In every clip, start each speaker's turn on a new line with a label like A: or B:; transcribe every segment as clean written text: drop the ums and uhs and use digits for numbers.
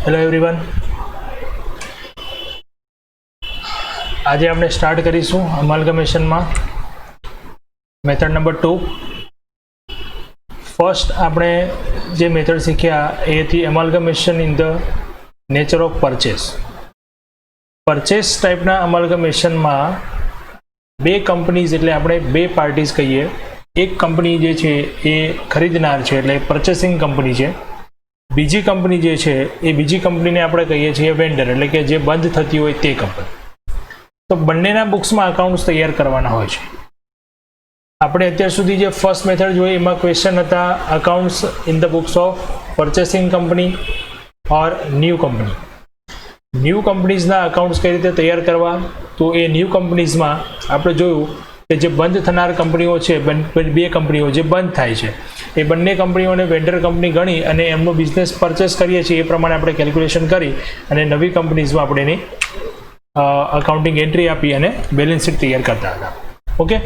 A: Hello everyone, આજે આપણે start કરીશું અમાલ્ગમેશનમાં મેથડ નંબર 2. ફર્સ્ટ આપણે જે મેથડ શીખ્યા એ હતી amalgamation in the nature of purchase. Purchase ટાઈપના અમાલ્ગમેશનમાં બે કંપનીઝ એટલે આપણે બે પાર્ટીઝ કહીએ. એક કંપની જે છે એ ખરીદનાર છે એટલે પરચેસિંગ કંપની છે. બીજી કંપની જે છે એ બીજી કંપનીને આપણે કહીએ છીએ વેન્ડર એટલે કે જે બંધ થતી હોય તે કંપની. તો બંનેના બુક્સમાં અકાઉન્ટ્સ તૈયાર કરવાના હોય છે. આપણે અત્યાર સુધી જે ફર્સ્ટ મેથડ જોઈ એમાં ક્વેશ્ચન હતા accounts in the books of purchasing company or new company. New કંપનીઝના અકાઉન્ટ્સ કઈ રીતે તૈયાર કરવા, તો એ ન્યૂ કંપનીઝમાં આપણે જોયું કે જે બંધ થનાર કંપનીઓ છે, બે કંપનીઓ જે બંધ થાય છે એ બંને કંપનીઓને વેન્ડર કંપની ગણી અને એમનો બિઝનેસ પરચેસ કરીએ છીએ એ પ્રમાણે આપણે કેલ્ક્યુલેશન કરી અને નવી કંપનીઝમાં આપણે એની અકાઉન્ટિંગ એન્ટ્રી આપી અને બેલેન્સ શીટ તૈયાર કરતા હતા. ઓકે,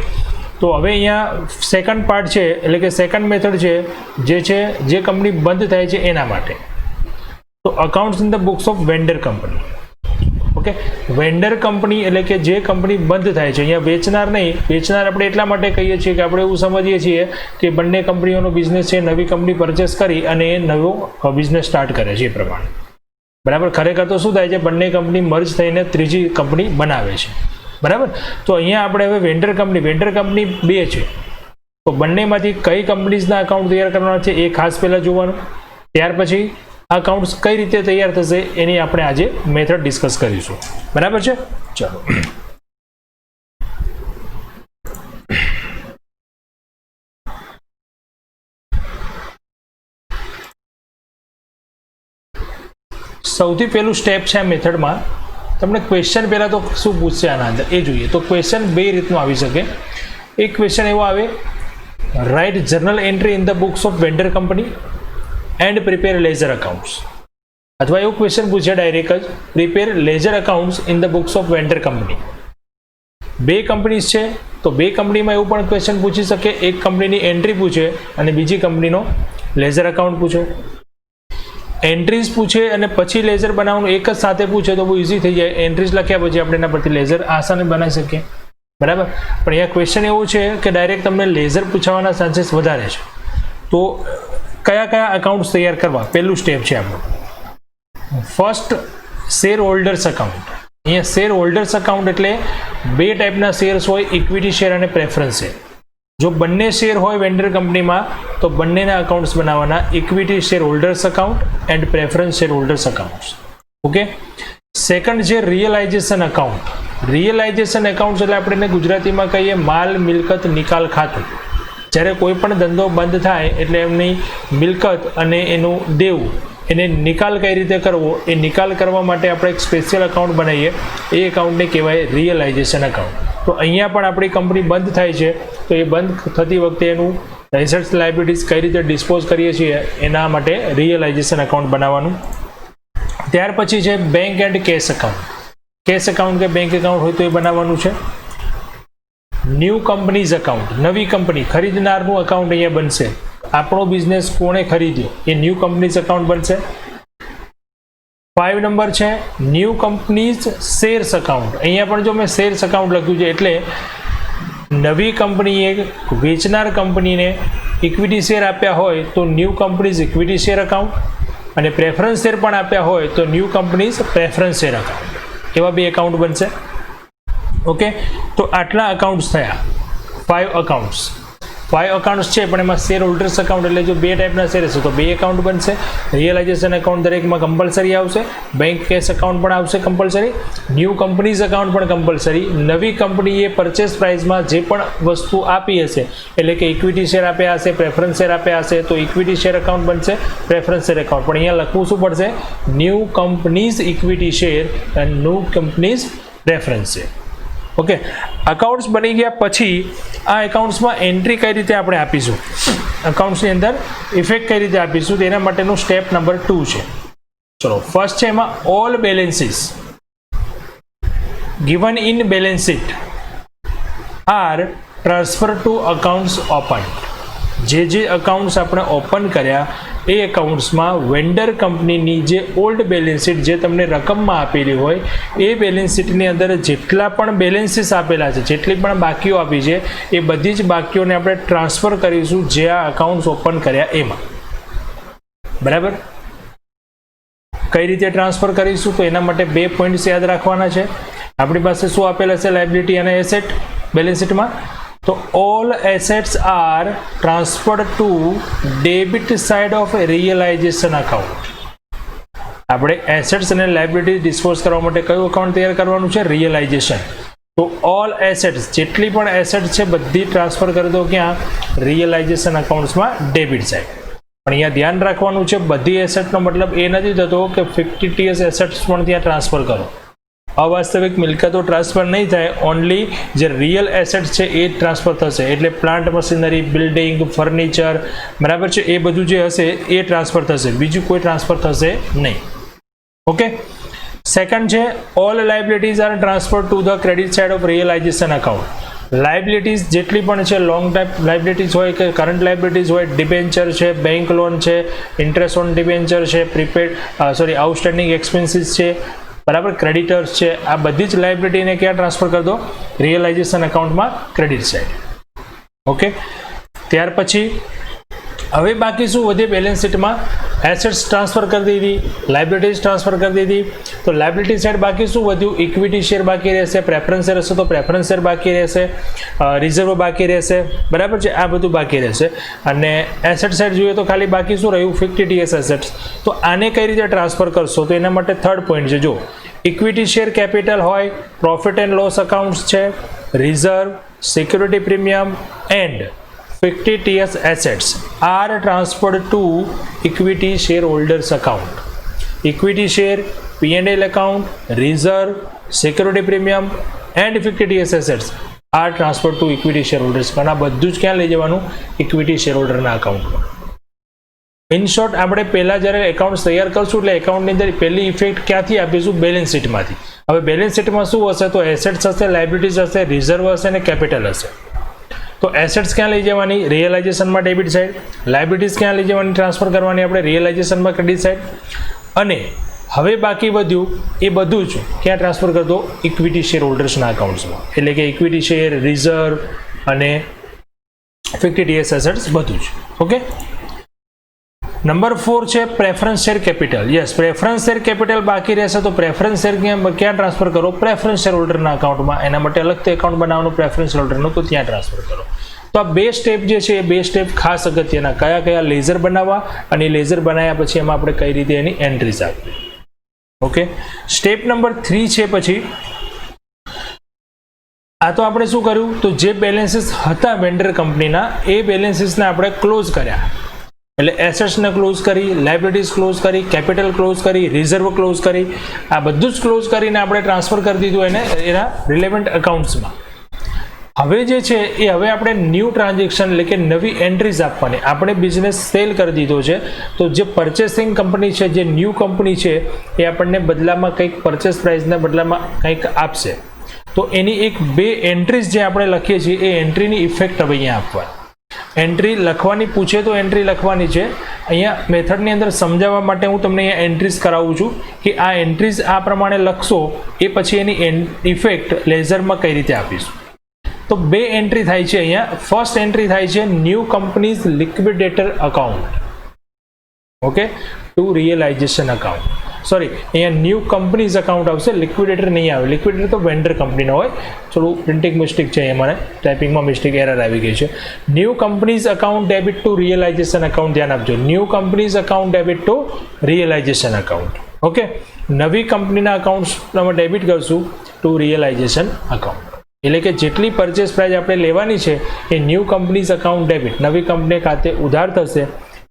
A: તો હવે અહીંયા સેકન્ડ પાર્ટ છે એટલે કે સેકન્ડ મેથડ છે જે કંપની બંધ થાય છે એના માટે. તો accounts in the books of vendor company. Okay, vendor company એટલે કે જે કંપની બંધ થાય છે. અહીંયા વેચનાર નહીં, વેચનાર આપણે એટલા માટે કહીએ છીએ કે આપણે એવું સમજીએ છીએ કે બંને કંપનીઓનો બિઝનેસ છે, નવી કંપની પરચેસ કરી અને એ નવો બિઝનેસ સ્ટાર્ટ કરે છે એ પ્રમાણે. બરાબર, ખરેખર તો શું થાય છે, બંને કંપની મર્જ થઈને ત્રીજી કંપની બનાવે છે. બરાબર, તો અહીંયા આપણે હવે વેન્ડર કંપની બે છે તો બંનેમાંથી કઈ કંપનીઝના અકાઉન્ટ તૈયાર કરવાના છે એ ખાસ પહેલાં જોવાનું. ત્યાર પછી અકાઉન્ટ્સ કઈ રીતે તૈયાર થશે એની આપણે આજે મેથડ ડિસ્કસ કરીશું. બરાબર છે, ચલો. સૌથી પહેલું સ્ટેપ છે આ મેથડમાં. તમને ક્વેશ્ચન પહેલાં તો શું પૂછશે આના અંદર એ જોઈએ. તો ક્વેશ્ચન બે રીતનું આવી શકે. એક ક્વેશ્ચન એવો આવે, write journal entry in the books of vendor company and prepare ledger accounts. અથવા એવું ક્વેશ્ચન પૂછે ડાયરેક્ટ જ, prepare ledger accounts in the books of vendor company. બે કંપનીઝ છે તો બે કંપનીમાં એવું પણ ક્વેશ્ચન પૂછી શકે, એક કંપનીની એન્ટ્રી પૂછે અને બીજી કંપનીનો લેઝર અકાઉન્ટ પૂછે. એન્ટ્રીઝ પૂછે અને પછી લેઝર બનાવવાનું એક જ સાથે પૂછે તો બહુ ઇઝી થઈ જાય. એન્ટ્રીઝ લખ્યા પછી આપણે એના પરથી લેઝર આસાને બનાવી શકીએ. બરાબર, પણ અહીંયા ક્વેશ્ચન એવું છે કે ડાયરેક્ટ તમને લેઝર પૂછવાના ચાન્સીસ વધારે છે. તો કયા કયા અકાઉન્ટ્સ તૈયાર કરવા, પહેલું સ્ટેપ છે આપણું. First, share holders account. અહીંયા શેર હોલ્ડર્સ અકાઉન્ટ એટલે બે ટાઈપના શેર્સ હોય, ઇક્વિટી શેર અને પ્રેફરન્સ શેર. જો બંને શેર હોય વેન્ડર કંપનીમાં તો બંનેના અકાઉન્ટ્સ બનાવવાના, equity share holders account and preference share holders accounts. Okay, second છે રિયલાઇઝેશન અકાઉન્ટ. રિયલાઇઝેશન એકાઉન્ટ એટલે આપણે એને ગુજરાતીમાં કહીએ માલ મિલકત નિકાલ ખાતું. જ્યારે કોઈ પણ ધંધો બંધ થાય એટલે એમની મિલકત અને એનું દેવું એને નિકાલ કઈ રીતે કરવો એ નિકાલ કરવા માટે આપણે એક સ્પેશિયલ અકાઉન્ટ બનાવીએ. એ એકાઉન્ટને કહેવાય રિયલાઇઝેશન અકાઉન્ટ. તો અહીંયા પણ આપણી કંપની બંધ થાય છે તો એ બંધ થતી વખતે એનું એસેટ્સ લાયબિલિટીઝ કઈ રીતે ડિસ્પોઝ કરીએ છીએ એના માટે રિયલાઇઝેશન અકાઉન્ટ બનાવવાનું. ત્યાર પછી છે bank and cash account. Cash account કે બેંક એકાઉન્ટ હોય તો એ બનાવવાનું છે. ન્યૂ કંપનીઝ અકાઉન્ટ, નવી કંપની ખરીદનારનું અકાઉન્ટ અહીંયા બનશે. આપણો બિઝનેસ કોણે ખરીદ્યો એ ન્યૂ કંપનીઝ અકાઉન્ટ બનશે. 5 નંબર છે ન્યૂ કંપનીઝ શેર્સ અકાઉન્ટ. અહીંયા પણ જો મેં શેર્સ અકાઉન્ટ લખ્યું છે એટલે નવી કંપનીએ વેચનાર કંપનીને ઇક્વિટી શેર આપ્યા હોય તો new companies equity share account, અને પ્રેફરન્સ શેર પણ આપ્યા હોય તો new companies preference share account. એવા બે એકાઉન્ટ બનશે. ઓકે, તો આટલા અકાઉન્ટ્સ થયા, 5 અકાઉન્ટ્સ. 5 અકાઉન્ટ્સ છે પણ એમાં શેર હોલ્ડર્સ અકાઉન્ટ એટલે જો બે ટાઈપના શેર હશે તો બે એકાઉન્ટ બનશે. રિયલાઇઝેશન અકાઉન્ટ દરેકમાં કમ્પલસરી આવશે. બેંક કેશ અકાઉન્ટ પણ આવશે કમ્પલસરી. ન્યૂ કંપનીઝ અકાઉન્ટ પણ કમ્પલસરી. નવી કંપનીએ પરચેસ પ્રાઇસમાં જે પણ વસ્તુ આપી હશે એટલે કે ઇક્વિટી શેર આપ્યા હશે, પ્રેફરન્સ શેર આપ્યા હશે તો ઇક્વિટી શેર અકાઉન્ટ બનશે, પ્રેફરન્સ શેર અકાઉન્ટ. પણ અહીંયા લખવું શું પડશે, new companies equity share and new companies preference share. Okay, accounts બની ગયા પછી આ એકાઉન્ટ્સમાં એન્ટ્રી કઈ રીતે આપણે આપીશું, અકાઉન્ટ્સની અંદર ઇફેક્ટ કઈ રીતે આપીશું તેના માટેનું સ્ટેપ નંબર 2 છે. ચલો, ફર્સ્ટ છે એમાં all બેલેન્સીસ given in balance sheet are transferred to accounts opened. જે અકાઉન્ટ્સ આપણે ઓપન કર્યા એ એકાઉન્ટ્સમાં વેન્ડર કંપનીની જે ઓલ્ડ બેલેન્સ શીટ જે તમને રકમમાં આપેલી હોય એ બેલેન્સ શીટની અંદર જેટલા પણ બેલેન્સીસ આપેલા છે, જેટલી પણ બાકીઓ આપી છે, એ બધી જ બાકીઓને આપણે ટ્રાન્સફર કરીશું જે આ અકાઉન્ટ્સ ઓપન કર્યા એમાં. બરાબર. કઈ રીતે ટ્રાન્સફર કરીશું? તો એના માટે 2 પોઈન્ટ્સ યાદ રાખવાના છે. આપણી પાસે શું આપેલા છે? લાયબિલિટી અને એસેટ બેલેન્સ શીટમાં. તો all assets are transferred to debit side of realisation account. આપણે એસેટ્સ અને લાયબિલિટી ડિસ્પોઝ કરવા માટે કયું અકાઉન્ટ તૈયાર કરવાનું છે? રિયલાઇઝેશન. તો ઓલ એસેટ્સ, જેટલી પણ એસેટ છે બધી ટ્રાન્સફર કરી દો ક્યાં? રિયલાઇઝેશન અકાઉન્ટ્સમાં ડેબિટ સાઇડ. પણ અહીંયા ધ્યાન રાખવાનું છે, બધી એસેટનો મતલબ એ નથી થતો કે ફિક્ટિટિયસ એસેટ્સ પણ ત્યાં ટ્રાન્સફર કરો. અવાસ્તવિક મિલકતો ટ્રાન્સફર નહીં થાય, ઓનલી જે રિયલ એસેટ છે એ ટ્રાન્સફર થશે. એટલે પ્લાન્ટ મશીનરી, બિલ્ડિંગ, ફર્નિચર, બરાબર છે, એ બધું જે હશે એ ટ્રાન્સફર થશે, બીજું કોઈ ટ્રાન્સફર થશે નહીં. ઓકે. સેકન્ડ છે all liabilities are transfer to the credit side of realisation account. Liabilities જેટલી પણ છે, લોંગ ટાઈપ લાયબિલિટીઝ હોય કે કરંટ લાયબિલિટીઝ હોય, ડિબેન્ચર છે, બેંક લોન છે, ઇન્ટરેસ્ટ ઓન ડિબેન્ચર છે, પ્રીપેડ આઉટસ્ટેન્ડિંગ એક્સપેન્સીસ છે, બરાબર, ક્રેડિટર્સ છે, આ બધી જ લાયબિલિટીને ક્યાં ટ્રાન્સફર કરી દો? રિયલાઇઝેશન અકાઉન્ટમાં ક્રેડિટ સાઇડ. ઓકે. ત્યાર પછી હવે બાકી શું વધે બેલેન્સ શીટમાં? એસેટ્સ ટ્રાન્સફર કરી દીધી, લાયબિલિટીઝ ટ્રાન્સફર કરી દીધી. તો લાયબિલિટી સાઇડ બાકી શું વધ્યું? ઇક્વિટી શેર બાકી રહેશે, પ્રેફરન્સ શેર હશે તો પ્રેફરન્સ શેર બાકી રહેશે, રિઝર્વ બાકી રહેશે, બરાબર છે, આ બધું બાકી રહેશે. અને એસેટ સાઇડ જોઈએ તો ખાલી બાકી શું રહ્યું? ફિક્ટિટિયસ એસેટ્સ. તો આને કઈ રીતે ટ્રાન્સફર કરશો? તો એના માટે થર્ડ પોઈન્ટ છે. જો ઇક્વિટી શેર કેપિટલ હોય, પ્રોફિટ એન્ડ લોસ અકાઉન્ટ્સ છે, reserve, security premium and fictitious assets are transferred to equity shareholders account. Equity share, P&L account, reserve, security premium and fictitious assets are transferred to equity shareholders. પણ આ બધું જ ક્યાં લઈ જવાનું? Equity શેરહોલ્ડરના અકાઉન્ટમાં. In short, આપણે પહેલા જ્યારે એકાઉન્ટ તૈયાર કરશું એટલે એકાઉન્ટની અંદર પહેલી ઇફેક્ટ ક્યાંથી આપીશું? બેલેન્સ શીટમાંથી. હવે બેલેન્સ શીટમાં શું હશે? તો એસેટ્સ હશે, લાયબિલિટીઝ હશે, રિઝર્વ હશે અને કેપિટલ હશે. તો એસેટ્સ ક્યાં લઈ જવાની? રિયલાઇઝેશનમાં ડેબિટ સાઇડ. લાયબિલિટીઝ ક્યાં લઈ જવાની? ટ્રાન્સફર કરવાની આપણે રિયલાઇઝેશનમાં ક્રેડિટ સાઇડ. અને હવે બાકી વધ્યું એ બધું જ ક્યાં ટ્રાન્સફર કરી દો? ઇક્વિટી શેર હોલ્ડર્સના અકાઉન્ટ્સમાં. એટલે કે ઇક્વિટી શેર, રિઝર્વ અને ફિક્ટિટિયસ એસેટ્સ બધું જ. ઓકે. નંબર 4 છે preference share capital. Yes, preference share capital બાકી રહેશે તો પ્રેફરન્સ શેર ક્યાં ટ્રાન્સફર કરો? પ્રેફરન્સ શેર હોલ્ડરના અકાઉન્ટમાં. એના માટે અલગથી એકાઉન્ટ બનાવવાનું પ્રેફરન્સ શેર હોલ્ડરનું, તો ત્યાં ટ્રાન્સફર કરો. તો આ 2 સ્ટેપ જે છે એ 2 સ્ટેપ ખાસ અગત્યના. કયા કયા? લેઝર બનાવવા, અને લેઝર બનાવ્યા પછી એમાં આપણે કઈ રીતે એની એન્ટ્રીઝ આપવી. ઓકે. સ્ટેપ નંબર 3 છે પછી આ તો આપણે શું કર્યું? તો જે બેલેન્સીસ હતા વેન્ડર કંપનીના એ બેલેન્સીસને આપણે ક્લોઝ કર્યા. એટલે એસેટ્સને ક્લોઝ કરી, લાયબિલિટીઝ ક્લોઝ કરી, કેપિટલ ક્લોઝ કરી, રિઝર્વ ક્લોઝ કરી, આ બધું જ ક્લોઝ કરીને આપણે ટ્રાન્સફર કરી દીધું એને એના રિલેવન્ટ અકાઉન્ટ્સમાં. હવે જે છે એ હવે આપણે ન્યૂ ટ્રાન્ઝેક્શન એટલે કે નવી એન્ટ્રીઝ આપવાની. આપણે બિઝનેસ સેલ કરી દીધો છે તો જે પરચેસિંગ કંપની છે, જે ન્યૂ કંપની છે, એ આપણને બદલામાં કંઈક પરચેસ પ્રાઇસના બદલામાં કંઈક આપશે. તો એની એક 2 એન્ટ્રીઝ જે આપણે લખીએ છીએ એ એન્ટ્રીની ઇફેક્ટ હવે અહીંયા આપવાની. એન્ટ્રી લખવાની પૂછે તો એન્ટ્રી લખવાની છે. અહીંયા મેથડની અંદર સમજાવવા માટે હું તમને અહીંયા એન્ટ્રીઝ કરાવું છું કે આ એન્ટ્રીઝ આ પ્રમાણે લખશો એ પછી એની ઇફેક્ટ લેઝરમાં કઈ રીતે આપીશું. તો 2 એન્ટ્રી થાય છે અહીંયા. ફર્સ્ટ એન્ટ્રી થાય છે new companies liquidator account. Okay. To realisation account. Sorry, અહીંયા ન્યૂ કંપનીઝ અકાઉન્ટ આવશે, લિક્વિડેટર નહીં આવે. લિક્વિડેટર તો વેન્ડર કંપનીનો હોય. થોડું પ્રિન્ટિંગ મિસ્ટેક છે અહીંયા, મને ટાઈપિંગમાં મિસ્ટેક એરર આવી ગઈ છે. New companies account debit to realisation account. ધ્યાન આપજો, new companies account debit to realisation account. Okay. નવી કંપનીના અકાઉન્ટ્સ તમે ડેબિટ કરશું ટુ રિયલાઇઝેશન અકાઉન્ટ. એટલે કે જેટલી પરચેસ પ્રાઇસ આપણે લેવાની છે એ ન્યૂ કંપનીઝ અકાઉન્ટ ડેબિટ, નવી કંપની ખાતે ઉધાર થશે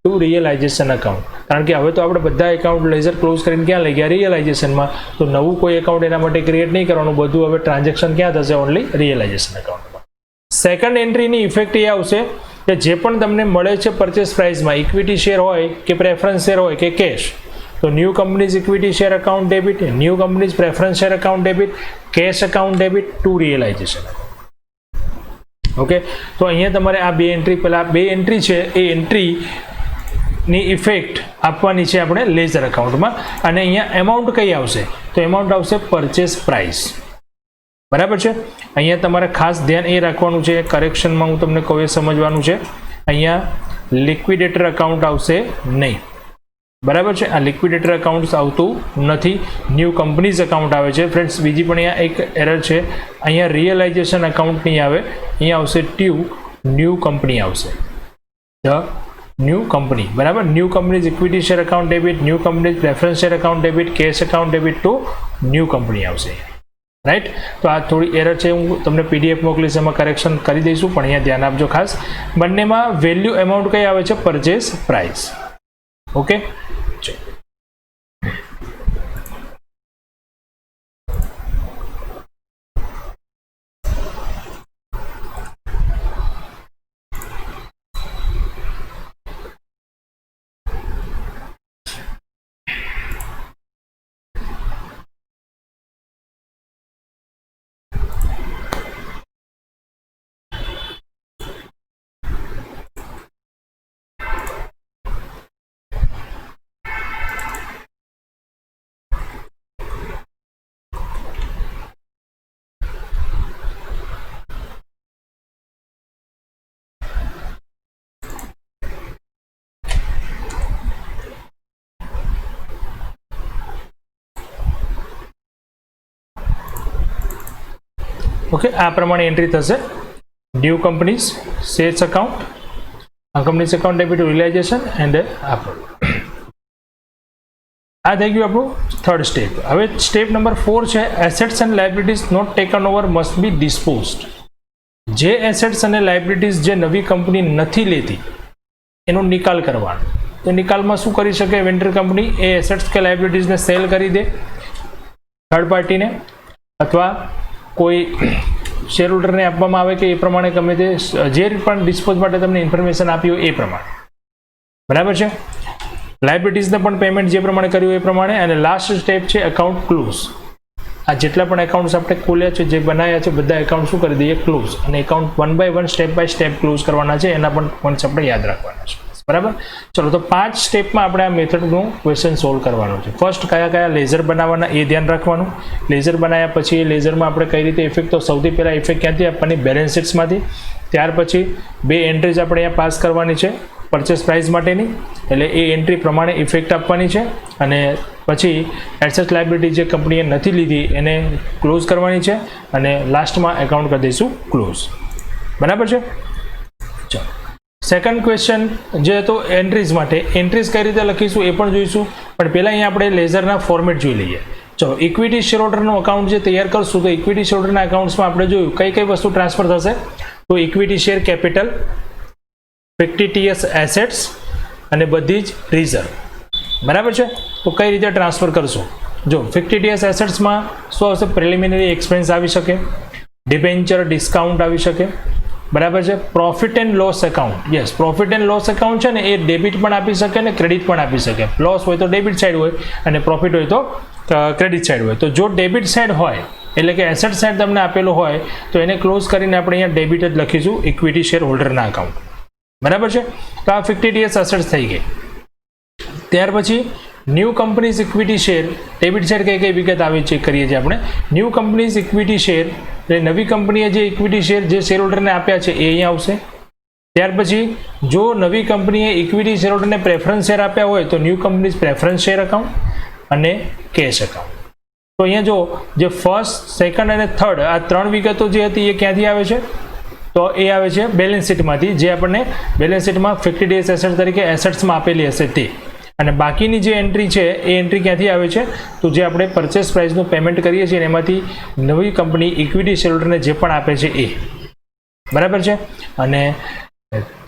A: ટુ રિયલાઇઝેશન અકાઉન્ટ. કારણ કે હવે તો આપણે બધા એકાઉન્ટ લેઝર ક્લોઝ કરીને ક્યાં લઈ ગયા? રિયલાઇઝેશનમાં. તો નવું કોઈ એકાઉન્ટ એના માટે ક્રિએટ નહીં કરવાનું, બધું હવે ટ્રાન્ઝેક્શન ક્યાં થશે? ઓનલી રિયલાઇઝેશન અકાઉન્ટમાં. સેકન્ડ એન્ટ્રીની ઇફેક્ટ એ આવશે કે જે પણ તમને મળે છે પરચેસ પ્રાઇસમાં, ઇક્વિટી શેર હોય કે પ્રેફરન્સ શેર હોય કે કેશ, તો new companies equity share account debit, new companies preference share account debit, cash account debit to realisation. Okay. તો અહીંયા તમારે આ 2 એન્ટ્રી, પહેલાં 2 એન્ટ્રી છે એ એન્ટ્રી ની ઇફેક્ટ આપવાની છે આપણે લેઝર એકાઉન્ટમાં અને અહીંયા એમાઉન્ટ કઈ આવશે તો એમાઉન્ટ આવશે પરચેસ પ્રાઇસ બરાબર છે અહીંયા તમારે ખાસ ધ્યાન એ રાખવાનું છે કરેક્શનમાં હું તમને કહું એ સમજવાનું છે અહીંયા લિક્વિડેટર એકાઉન્ટ આવશે નહીં બરાબર છે આ લિક્વિડેટર એકાઉન્ટ આવતું નથી ન્યૂ કંપનીઝ એકાઉન્ટ આવે છે ફ્રેન્ડ્સ બીજી પણ અહીંયા એક એરર છે અહીંયા રિયલાઇઝેશન એકાઉન્ટ નહીં આવે અહીંયા આવશે ન્યૂ કંપની આવશે ધ ન્યૂ કંપની બરાબર new companies equity share account debit new companies preference share account debit cash account debit to new company આવશે રાઈટ તો આ થોડી એરર છે હું તમને પીડીએફ મોકલીશ એમાં કરેક્શન કરી દઈશું પણ અહીંયા ધ્યાન આપજો ખાસ બંનેમાં વેલ્યુ એમાઉન્ટ કઈ આવે છે પરચેસ પ્રાઇસ ઓકે ओके आ प्रमाणे एंट्री थशे new companies shares account companies account debit realisation and आ थी गयु आपणुं थर्ड स्टेप हवे स्टेप नंबर 4 है assets and liabilities not taken over must be disposed जे एसेट्स एंड लायबिलिटीज जे नवी कंपनी नहीं लेती एनो निकाल करवानो तो निकाल में शू करी शके वेंडर कंपनी ए एसेट्स के लायबिलिटीज ने सेल करी दे थर्ड पार्टी ने अथवा कोई शेर होल्डर ने आपवामां आवे के ए प्रमाणे गमे ते जे पण डिस्पोज माटे तमने इन्फॉर्मेशन आपी होय ए प्रमाणे बराबर छे लायबिलिटीज ने पण पेमेंट जे प्रमाणे कर्युं ए प्रमाणे अने लास्ट स्टेप छे अकाउंट क्लोज आ जेटला पण एकाउंट्स आपणे खोल्या छे जे बनाया छे बधा एकाउंट शुं करी दઈએ क्लोज अने account one by one step by step close करवाना छे एना पण पॉइंट्स आपणे याद राखवाना छे बराबर चलो तो 5 स्टेप में आपणे आ मेथडनो क्वेश्चन सोल्व करवानो छे फर्स्ट कया कया लेजर बनाववाना ए ध्यान राखवानुं लेजर बनाया पछी लेजर में आपणे कई रीते इफेक्ट तो सौथी पहेला इफेक्ट क्यांथी आपवानी बेलेन्स शीट्स मांथी त्यार पछी बे एंट्रीज आपणे अहींया पास करवानी छे परचेस प्राइस माटेनी एटले ए एंट्री प्रमाणे इफेक्ट आपवानी छे अने पछी एसेट लायबिलिटी जे कंपनीए नथी लीधी एने क्लोज करवानी छे अने लास्ट में एकाउंट कर दईशुं क्लोज बराबर छे चलो सेकंड क्वेश्चन जे तो एंट्रीज माटे एंट्रीज कई रीते लखीशुं ए पण जोईशुं पण पहेला अहींया आपणे लेजरना फॉर्मेट जोई लईए चलो इक्विटी शेर होल्डरनो अकाउंट जे तैयार करशुं तो इक्विटी शेर होल्डरना अकाउंट्स में आपणे जोयुं कई कई वस्तु ट्रांसफर थशे तो इक्विटी शेर केपिटल फिक्टिटियस एसेट्स अने बधी ज रिजर्व बराबर छे तो कई रीते ट्रांसफर करशुं जो फिक्टिटियस एसेट्स में शुं आवशे प्रिलिमिनरी एक्सपेन्स आवी शके डिबेन्चर डिस्काउंट आवी शके बराबर है profit and loss account yes profit and loss account है ने ए डेबिट पण आपी शके ने क्रेडिट पण आपी शके लॉस होय तो डेबिट साइड होय अने प्रॉफिट होय तो क्रेडिट साइड होय तो जो डेबिट साइड होय एटले के एसेट साइड तमने आपेलो होय तो एने क्लोज करीने आपणे अहींया डेबिट ज लखीशुं इक्विटी शेर होल्डरना अकाउंट बराबर है तो आ फिक्टिटियस एसेट्स थई गई त्यार पछी न्यू कंपनीज इक्विटी शेर डेबिट साइड कई कई विगत आवे चेक करिए छे आपणे न्यू कंपनीज इक्विटी शेर એટલે નવી કંપનીએ જે ઇક્વિટી શેર જે શેર હોલ્ડરને આપ્યા છે એ અહીંયા આવશે ત્યાર પછી જો નવી કંપનીએ ઇક્વિટી શેર હોલ્ડરને પ્રેફરન્સ શેર આપ્યા હોય તો new companies preference share account અને કેશ અકાઉન્ટ તો અહીંયા જો જે ફર્સ્ટ સેકન્ડ અને થર્ડ આ ત્રણ વિગતો જે હતી એ ક્યાંથી આવે છે તો એ આવે છે બેલેન્સ શીટમાંથી જે આપણને બેલેન્સ શીટમાં ફિક્ટિટિયસ એસેટ તરીકે એસેટ્સમાં આપેલી હશે તે અને બાકીની જે એન્ટ્રી છે એ એન્ટ્રી ક્યાંથી આવે છે તો જે આપણે પરચેસ પ્રાઇસનું પેમેન્ટ કરીએ છીએ એમાંથી નવી કંપની ઇક્વિટી શેરહોલ્ડરને જે પણ આપે છે એ બરાબર છે અને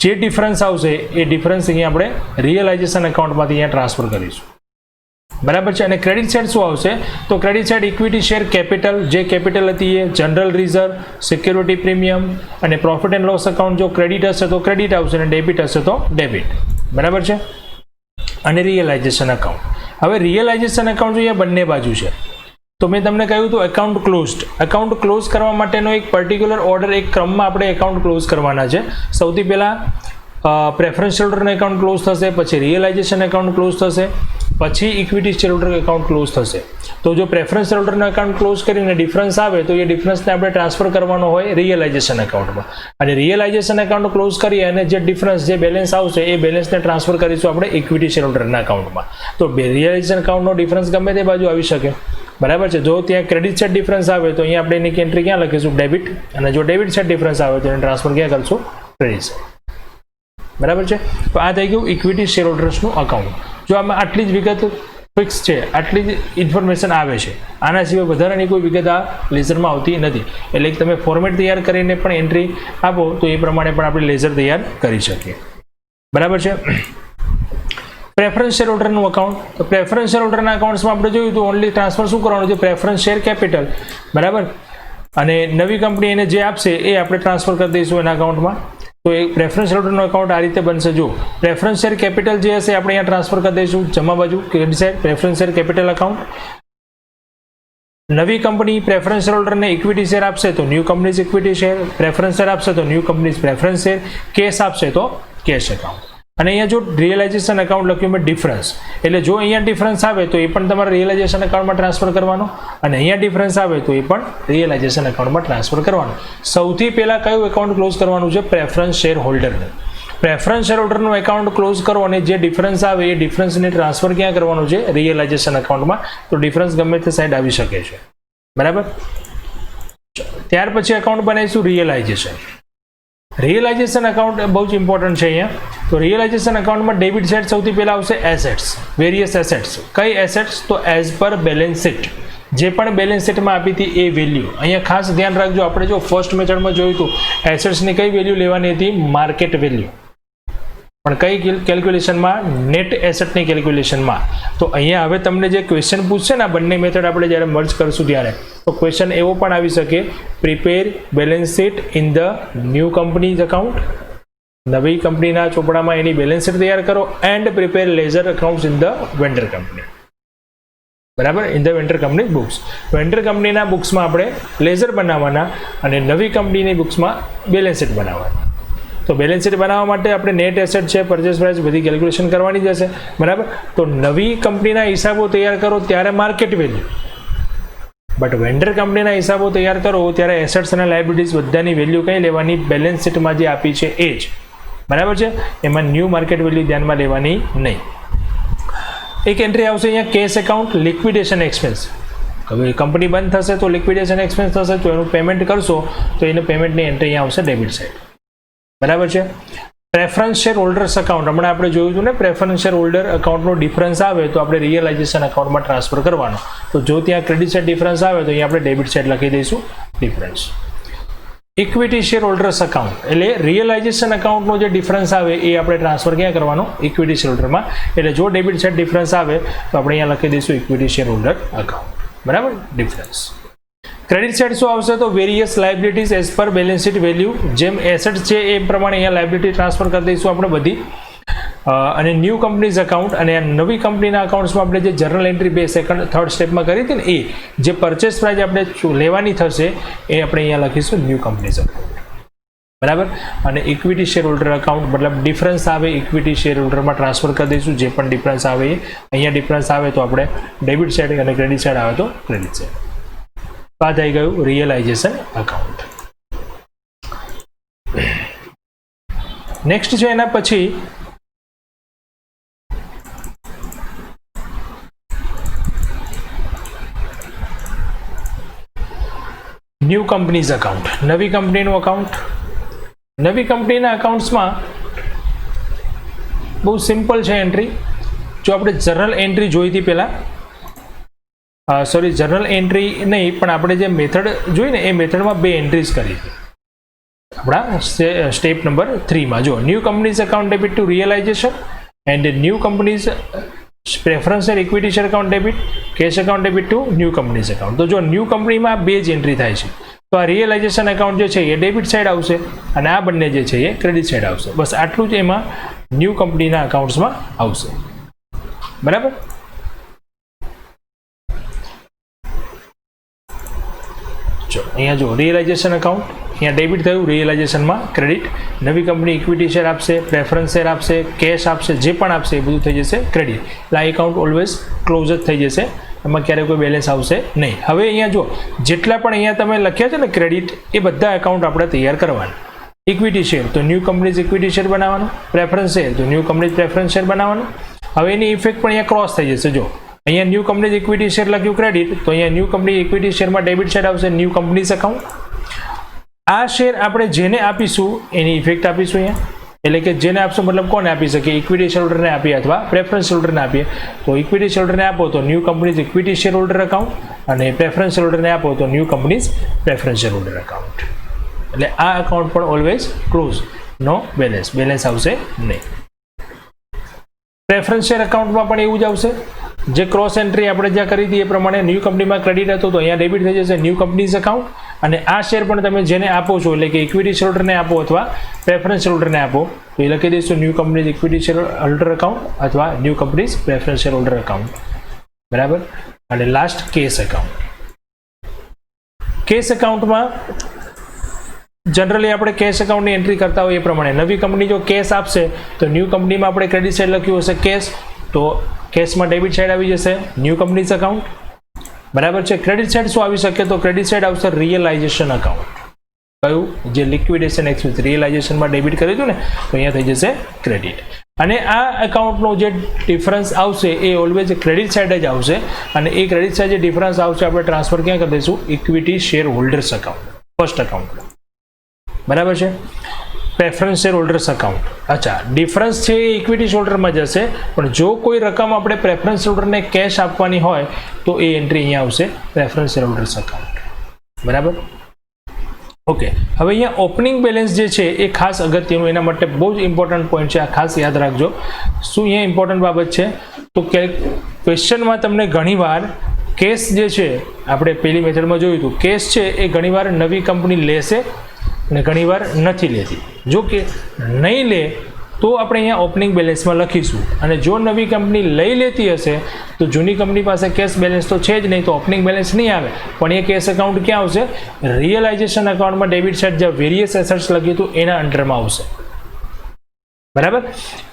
A: જે ડિફરન્સ આવશે એ ડિફરન્સ અહીંયા આપણે રિયલાઇઝેશન એકાઉન્ટમાંથી અહીંયા ટ્રાન્સફર કરીશું બરાબર છે અને ક્રેડિટ સાઇડ શું આવશે તો credit side equity share capital જે કેપિટલ હતી એ જનરલ રિઝર્વ સિક્યોરિટી પ્રીમિયમ અને પ્રોફિટ એન્ડ લોસ એકાઉન્ટ જો ક્રેડિટ હશે તો ક્રેડિટ આવશે અને ડેબિટ હશે તો ડેબિટ બરાબર છે અને રિયલાઇઝેશન એકાઉન્ટ હવે રિયલાઇઝેશન એકાઉન્ટ અહીંયા બંને બાજુ છે તો મેં તમને કહ્યું હતું એકાઉન્ટ ક્લોઝ કરવા માટેનો એક પર્ટિક્યુલર ઓર્ડર એક ક્રમમાં આપણે એકાઉન્ટ ક્લોઝ કરવાના છે સૌથી પહેલાં પ્રેફરન્સ શેર હોલ્ડરનું એકાઉન્ટ ક્લોઝ થશે, પછી રિયલાઇઝેશન એકાઉન્ટ ક્લોઝ થશે, પછી equity share holder account close થશે. તો જો પ્રેફરન્સ શેર હોલ્ડરનું એકાઉન્ટ ક્લોઝ કરીને ડિફરન્સ આવે તો એ ડિફરન્સને આપણે ટ્રાન્સફર કરવાનો હોય રિયલાઇઝેશન એકાઉન્ટમાં, અને રિયલાઇઝેશન એકાઉન્ટ ક્લોઝ કરીએ અને જે ડિફરન્સ જે બેલેન્સ આવશે એ બેલેન્સને ટ્રાન્સફર કરીશું આપણે ઇક્વિટી શેર હોલ્ડરના એકાઉન્ટમાં. તો રિયલાઇઝેશન એકાઉન્ટનો ડિફરન્સ ગમે તે બાજુ આવી શકે, બરાબર છે. જો ત્યાં ક્રેડિટ સાઇડ ડિફરન્સ આવે તો અહીંયા આપણે એની એન્ટ્રી ક્યાં લખીશું? ડેબિટ. અને જો ડેબિટ સાઇડ ડિફરન્સ આવે તો એને ટ્રાન્સફર ક્યાં કરશું? Credit side. બરાબર છે. તો આ થઈ ગયું ઇક્વિટી શેર હોલ્ડર્સનું અકાઉન્ટ. જો આમાં આટલી જ વિગત ફિક્સ છે, આટલી જ ઇન્ફોર્મેશન આવે છે, આના સિવાય વધારાની કોઈ વિગત આ લેઝરમાં આવતી નથી. એટલે તમે ફોર્મેટ તૈયાર કરીને પણ એન્ટ્રી આપો તો એ પ્રમાણે પણ આપણે લેઝર તૈયાર કરી શકીએ. બરાબર છે. પ્રેફરન્સ શેર હોલ્ડરનું અકાઉન્ટ. તો પ્રેફરન્સ શેર હોલ્ડરના અકાઉન્ટ્સમાં આપણે જોયું તો ઓનલી ટ્રાન્સફર શું કરવાનું છે? પ્રેફરન્સ શેર કેપિટલ, બરાબર. અને નવી કંપની એને જે આપશે એ આપણે ટ્રાન્સફર કરી દઈશું એના અકાઉન્ટમાં. તો એ પ્રેફરન્સ શેર હોલ્ડરનું અકાઉન્ટ આ રીતે બનશે. જો પ્રેફરન્સ શેર કેપિટલ જે હશે આપણે અહીંયા ટ્રાન્સફર કરી દઈશું જમા બાજુ credit side, preference share capital account. નવી કંપની પ્રેફરન્સ શેર હોલ્ડરને ઇક્વિટી શેર આપશે તો new companies equity share, preference share આપશે તો new companies preference share, cash આપશે તો કેશ એકાઉન્ટ. અને અહીંયા જો રિયલાઇઝેશન એકાઉન્ટ લખ્યું મેં ડિફરન્સ, એટલે જો અહીંયા ડિફરન્સ આવે તો એ પણ તમારે રિયલાઇઝેશન એકાઉન્ટમાં ટ્રાન્સફર કરવાનો, અને અહીંયા ડિફરન્સ આવે તો એ પણ રિયલાઇઝેશન એકાઉન્ટમાં ટ્રાન્સફર કરવાનો. સૌથી પહેલાં કયું એકાઉન્ટ ક્લોઝ કરવાનું છે? પ્રેફરન્સ શેર હોલ્ડરનું. પ્રેફરન્સ શેર હોલ્ડરનું એકાઉન્ટ ક્લોઝ કરો અને જે ડિફરન્સ આવે એ ડિફરન્સને ટ્રાન્સફર ક્યાં કરવાનું છે? રિયલાઇઝેશન એકાઉન્ટમાં. તો ડિફરન્સ ગમે તે સાઈડ આવી શકે છે, બરાબર. ત્યાર પછી એકાઉન્ટ બનાવીશું રિયલાઇઝેશન. રિયલાઇઝેશન એકાઉન્ટ બહુ જ ઇમ્પોર્ટન્ટ છે અહીંયા. તો રિયલાઇઝેશન એકાઉન્ટમાં ડેબિટ સાઇડ સૌથી પહેલાં આવશે એસેટ્સ, વેરિયસ એસેટ્સ. કઈ એસેટ્સ? તો એઝ પર બેલેન્સ શીટ, જે પણ બેલેન્સ શીટમાં આપી હતી એ વેલ્યુ. અહીંયા ખાસ ધ્યાન રાખજો, આપણે જો ફર્સ્ટ મેથડમાં જોયું હતું એસેટ્સની કઈ વેલ્યુ લેવાની હતી? Market value. પણ કઈ કેલ્ક્યુલેશનમાં? નેટ એસેટની કેલ્ક્યુલેશનમાં. તો અહીંયા હવે તમને જે ક્વેશ્ચન પૂછશે ને આ બંને મેથડ આપણે જ્યારે મર્જ કરશું ત્યારે, તો ક્વેશ્ચન એવો પણ આવી શકે, prepare balance sheet in the new companies account. નવી કંપનીના ચોપડામાં એની બેલેન્સ શીટ તૈયાર કરો, and prepare ledger accounts in the vendor company. બરાબર, in the vendor company books. Vendor કંપનીના બુક્સમાં આપણે લેઝર બનાવવાના અને નવી કંપનીની બુક્સમાં બેલેન્સ શીટ બનાવવાના. તો બેલેન્સ શીટ બનાવવા માટે આપણે નેટ એસેટ છે, પરચેસ પ્રાઇસ બધી કેલ્ક્યુલેશન કરવાની જ હશે, બરાબર. તો નવી કંપનીના હિસાબો તૈયાર કરો ત્યારે માર્કેટ વેલ્યુ, બટ વેન્ડર કંપનીના હિસાબો તૈયાર કરો ત્યારે એસેટ્સ અને લાયબિલિટીઝ બધાની વેલ્યુ કઈ લેવાની? બેલેન્સ શીટમાં જે આપી છે એ જ, બરાબર છે. એમાં ન્યૂ માર્કેટ વેલ્યુ ધ્યાનમાં લેવાની નહીં. એક એન્ટ્રી આવશે અહીંયા કેશ એકાઉન્ટ લિક્વિડેશન એક્સપેન્સ. હવે કંપની બંધ થશે તો લિક્વિડેશન એક્સપેન્સ થશે, તો એનું પેમેન્ટ કરશો તો એને પેમેન્ટની એન્ટ્રી અહીંયા આવશે ડેબિટ સાઇડ, બરાબર છે. પ્રેફરન્સ શેર હોલ્ડર્સ અકાઉન્ટ, હમણાં આપણે જોયું હતું ને, પ્રેફરન્સ શેર હોલ્ડર અકાઉન્ટનો ડિફરન્સ આવે તો આપણે રિયલાઇઝેશન અકાઉન્ટમાં ટ્રાન્સફર કરવાનો. તો જો ત્યાં ક્રેડિટ સાઇડ ડિફરન્સ આવે તો અહીંયા આપણે ડેબિટ સાઇડ લખી દઈશું difference. Equity share holders account એટલે રિયલાઇઝેશન અકાઉન્ટનો જે ડિફરન્સ આવે એ આપણે ટ્રાન્સફર ક્યાં કરવાનો? ઇક્વિટી શેર હોલ્ડરમાં. એટલે જો ડેબિટ સાઇડ ડિફરન્સ આવે તો આપણે અહીંયા લખી દઈશું ઇક્વિટી શેર હોલ્ડર અકાઉન્ટ, બરાબર, ડિફરન્સ. ક્રેડિટ સાઇડ શું આવશે? તો various liabilities as per balance sheet value. જેમ એસેટ છે એ પ્રમાણે અહીંયા લાયબિલિટી ટ્રાન્સફર કરી દઈશું આપણે બધી. અને ન્યૂ કંપનીઝ અકાઉન્ટ, અને નવી કંપનીના અકાઉન્ટ્સમાં આપણે જે જર્નલ એન્ટ્રી 2 સેકન્ડ 3rd સ્ટેપમાં કરી હતી ને, એ જે પરચેસ પ્રાઇસ આપણે લેવાની થશે એ આપણે અહીંયા લખીશું ન્યૂ કંપનીઝ અકાઉન્ટ, બરાબર. અને ઇક્વિટી શેર હોલ્ડર અકાઉન્ટ મતલબ ડિફરન્સ આવે ઇક્વિટી શેર હોલ્ડરમાં ટ્રાન્સફર કરી દઈશું. જે પણ ડિફરન્સ આવે એ અહીંયા ડિફરન્સ આવે તો આપણે ડેબિટ સાઇડ અને ક્રેડિટ સાઇડ આવે તો ક્રેડિટ સાઇડ. આ થઈ ગયું રિયલાઇઝેશન અકાઉન્ટ. નેક્સ્ટ છે એના પછી ન્યૂ કંપનીઝ અકાઉન્ટ, નવી કંપનીનું અકાઉન્ટ. નવી કંપનીના અકાઉન્ટ્સમાં બહુ સિમ્પલ છે એન્ટ્રી. જો આપણે જર્નલ એન્ટ્રી જોઈ હતી પહેલાં, જર્નલ એન્ટ્રી નહીં પણ આપણે જે મેથડ જોઈ ને એ મેથડમાં 2 એન્ટ્રીઝ કરી હતી આપણા સ્ટેપ નંબર 3માં. જો new companies account debit to realisation and new companies preference share equity share account debit, cash account debit to new companies account. તો જો ન્યૂ કંપનીમાં 2 જ એન્ટ્રી થાય છે, તો આ રિયલાઇઝેશન એકાઉન્ટ જે છે એ ડેબિટ સાઇડ આવશે અને આ બંને જે છે એ ક્રેડિટ સાઇડ આવશે. બસ આટલું જ એમાં ન્યૂ કંપનીના અકાઉન્ટ્સમાં આવશે, બરાબર. જો અહીંયા જો રિયલાઇઝેશન એકાઉન્ટ, અહીંયા ડેબિટ થયું, રિયલાઇઝેશનમાં ક્રેડિટ. નવી કંપની ઇક્વિટી શેર આપશે, પ્રેફરન્સ શેર આપશે, કેશ આપશે, જે પણ આપશે એ બધું થઈ જશે ક્રેડિટ. એટલે આ એકાઉન્ટ ઓલવેઝ ક્લોઝ જ થઈ જશે, એમાં ક્યારેય કોઈ બેલેન્સ આવશે નહીં. હવે અહીંયા જો જેટલા પણ અહીંયા તમે લખ્યા છે ને ક્રેડિટ, એ બધા એકાઉન્ટ આપણે તૈયાર કરવાના. ઇક્વિટી શેર તો ન્યૂ કંપનીઝ ઇક્વિટી શેર બનાવવાનું, પ્રેફરન્સ શેર તો ન્યૂ કંપનીઝ પ્રેફરન્સ શેર બનાવવાનું. હવે એની ઇફેક્ટ પણ અહીંયા ક્રોસ થઈ જશે. જો અહીંયા ન્યૂ કંપનીઝ ઇક્વિટી શેર લખ્યું ક્રેડિટ, તો અહીંયા ન્યૂ કંપની ઇક્વિટી શેરમાં ડેબિટ સાઇડ આવશે ન્યૂ કંપનીઝ એકાઉન્ટ. આ શેર આપણે જેને આપીશું એની ઇફેક્ટ આપીશું અહીંયા, એટલે કે જેને આપશો મતલબ કોને આપી શકીએ, ઇક્વિટી શેર હોલ્ડરને આપીએ અથવા પ્રેફરન્સ હોલ્ડરને આપીએ. તો ઇક્વિટી શેર હોલ્ડરને આપો તો new companies equity share holder account, અને પ્રેફરન્સ શેર હોલ્ડરને આપો તો new companies preference share holder account. એટલે આ એકાઉન્ટ પણ ઓલવેઝ ક્લોઝ, નો બેલેન્સ આવશે નહીં. પ્રેફરન્સ શેર એકાઉન્ટમાં પણ એવું જ આવશે. જે ક્રોસ એન્ટ્રી આપણે જ્યાં કરી હતી એ પ્રમાણે ન્યૂ કંપનીમાં ક્રેડિટ હતું તો અહીંયા ડેબિટ થઈ જશે ન્યૂ કંપનીઝ એકાઉન્ટ. અને આ શેર પણ તમે જેને આપો છો, એટલે કે ઇક્વિટી શેર હોલ્ડરને આપો અથવા પ્રેફરન્સ શેર હોલ્ડરને આપો, તો એ લખી દઈશું new companies equity share holder account અથવા new companies preference share holder account. બરાબર. અને લાસ્ટ કેશ એકાઉન્ટ. કેશ એકાઉન્ટમાં જનરલી આપણે કેશ એકાઉન્ટની એન્ટ્રી કરતા હોય એ પ્રમાણે નવી કંપની જો કેશ આપશે તો ન્યૂ કંપનીમાં આપણે ક્રેડિટ સાઇડ લખ્યું હશે કેશ, તો કેશમાં ડેબિટ સાઇડ આવી જશે ન્યૂ કંપનીઝ એકાઉન્ટ. બરાબર છે. ક્રેડિટ સાઇડ શું આવી શકે, તો ક્રેડિટ સાઇડ આવશે રિયલાઇઝેશન એકાઉન્ટ. કયું, જે લિક્વિડેશન એક્સપેન્સ રિયલાઇઝેશનમાં ડેબિટ કર્યું હતું ને, તો અહીંયા થઈ જશે ક્રેડિટ. અને આ એકાઉન્ટનો જે ડિફરન્સ આવશે એ ઓલવેઝ ક્રેડિટ સાઇડ જ આવશે. અને એ ક્રેડિટ સાઇડ જે ડિફરન્સ આવશે આપણે ટ્રાન્સફર ક્યાં કરી દઈશું, equity share holders account, first account. બરાબર છે. Preference share holders account. અચ્છા, ડિફરન્સ છે એ ઇક્વિટી હોલ્ડરમાં જશે, પણ જો કોઈ રકમ આપણે પ્રેફરન્સ હોલ્ડરને કેશ આપવાની હોય તો એ એન્ટ્રી અહીંયા આવશે પ્રેફરન્સ શેર હોલ્ડર્સ એકાઉન્ટ. બરાબર. ઓકે. હવે અહીંયા ઓપનિંગ બેલેન્સ જે છે એ ખાસ અગત્યનું, એના માટે બહુ જ ઇમ્પોર્ટન્ટ પોઈન્ટ છે, આ ખાસ યાદ રાખજો. શું અહીંયા ઇમ્પોર્ટન્ટ બાબત છે, તો ક્વેશ્ચનમાં તમને ઘણીવાર કેશ જે છે, આપણે પેલી મેથડમાં જોયું હતું, કેશ છે એ ઘણીવાર નવી કંપની લેશે અને ઘણીવાર નથી લેતી. જો કે નહીં લે તો આપણે અહીંયા ઓપનિંગ બેલેન્સમાં લખીશું, અને જો નવી કંપની લઈ લેતી હશે તો જૂની કંપની પાસે કેશ બેલેન્સ તો છે જ નહીં, તો ઓપનિંગ બેલેન્સ નહીં આવે, પણ એ કેશ એકાઉન્ટ ક્યાં આવશે, રિયલાઇઝેશન એકાઉન્ટમાં ડેબિટ સાઇડ જ્યાં વેરિયસ એસેટ્સ લખ્યું હતું એના અંડરમાં આવશે. બરાબર.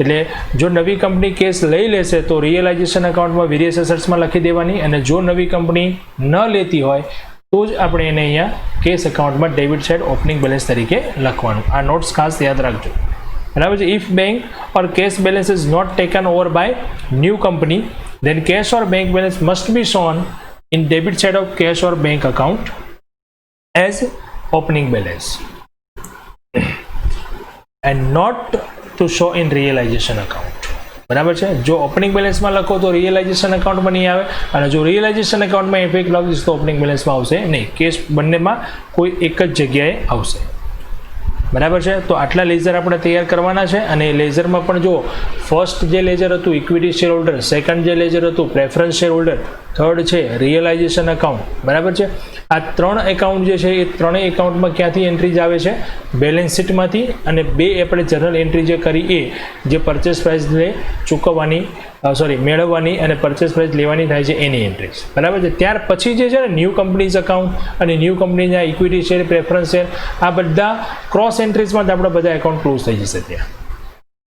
A: એટલે જો નવી કંપની કેશ લઈ લેશે તો રિયલાઇઝેશન એકાઉન્ટમાં વેરિયસ એસેટ્સમાં લખી દેવાની, અને જો નવી કંપની ન લેતી હોય તો જ આપણે એને અહીંયા કેશ એકાઉન્ટમાં ડેબિટ સાઇડ ઓપનિંગ બેલેન્સ તરીકે લખવાનું. આ નોટ્સ ખાસ યાદ રાખજો. બરાબર છે. If bank or cash balance is not taken over by new company, then cash or bank balance must be shown in debit side of cash or bank account as opening balance and not to show in realization account. બરાબર છે. જો opening બેલેન્સમાં લખો તો realisation એકાઉન્ટમાં નહીં આવે, અને જો રિયલાઇઝેશન એકાઉન્ટમાં ઇફેક્ટ લખીશ તો ઓપનિંગ બેલેન્સમાં આવશે નહીં. કેશ બંનેમાં કોઈ એક જ જગ્યાએ આવશે. બરાબર છે. તો આટલા લેઝર આપણે તૈયાર કરવાના છે, અને લેઝરમાં પણ જો ફર્સ્ટ જે લેઝર હતું ઇક્વિટી શેર હોલ્ડર, સેકન્ડ જે લેઝર હતું પ્રેફરન્સ શેર હોલ્ડર, થર્ડ છે રિયલાઇઝેશન એકાઉન્ટ. બરાબર છે. આ ત્રણ એકાઉન્ટ જે છે એ ત્રણેય એકાઉન્ટમાં ક્યાંથી એન્ટ્રીઝ આવે છે, બેલેન્સ શીટમાંથી, અને બે આપણે જનરલ એન્ટ્રી જે કરી એ જે પરચેસ પ્રાઇસને ચૂકવવાની મેળવવાની અને પરચેસ પ્રાઇસ લેવાની થાય છે એની એન્ટ્રીઝ. બરાબર છે. ત્યાર પછી જે છે ને ન્યૂ કંપનીઝ એકાઉન્ટ અને ન્યૂ કંપનીના ઇક્વિટી શેર, પ્રેફરન્સ શેર, આ બધા ક્રોસ એન્ટ્રીઝમાં આપણા બધા એકાઉન્ટ ક્લોઝ થઈ જશે ત્યાં.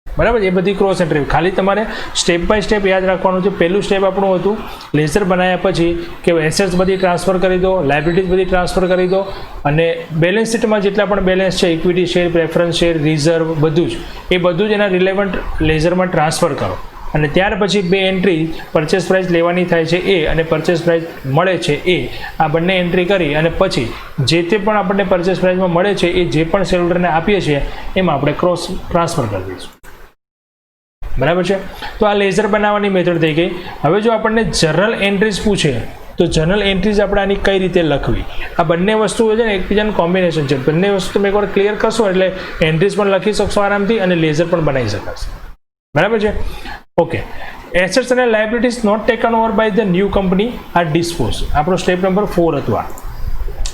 A: બરાબર. એ બધી ક્રોસ એન્ટ્રી ખાલી તમારે સ્ટેપ બાય સ્ટેપ યાદ રાખવાનું છે. પહેલું સ્ટેપ આપણું હતું લેઝર બનાવ્યા પછી કે એસેટ્સ બધી ટ્રાન્સફર કરી દો, લાયબિલિટીઝ બધી ટ્રાન્સફર કરી દો, અને બેલેન્સ શીટમાં જેટલા પણ બેલેન્સ છે equity share, preference share, reserve, બધું જ એના રિલેવન્ટ લેઝરમાં ટ્રાન્સફર કરો. અને ત્યાર પછી બે એન્ટ્રી પરચેસ પ્રાઇસ લેવાની થાય છે એ અને પરચેસ પ્રાઇસ મળે છે એ, આ બંને એન્ટ્રી કરી અને પછી જે તે પણ આપણને પરચેસ પ્રાઇસમાં મળે છે એ જે પણ શેર હોલ્ડરને આપીએ છીએ એમાં આપણે ક્રોસ ટ્રાન્સફર કરી દઈશું. બરાબર છે. તો આ લેઝર બનાવવાની મેથડ થઈ ગઈ. હવે જો આપણને જનરલ એન્ટ્રીઝ પૂછે તો જનરલ એન્ટ્રીઝ આપણે આની કઈ રીતે લખવી, આ બંને વસ્તુઓ છે ને એકબીજાનું કોમ્બિનેશન છે. બંને વસ્તુ તમે એકવાર ક્લિયર કરશો એટલે એન્ટ્રીઝ પણ લખી શકશો આરામથી અને લેઝર પણ બનાવી શકાશે. બરાબર છે. ઓકે. એસેટ્સ અને liabilities not taken over by the new company are dispose. આપણો સ્ટેપ નંબર 4 હતું. આ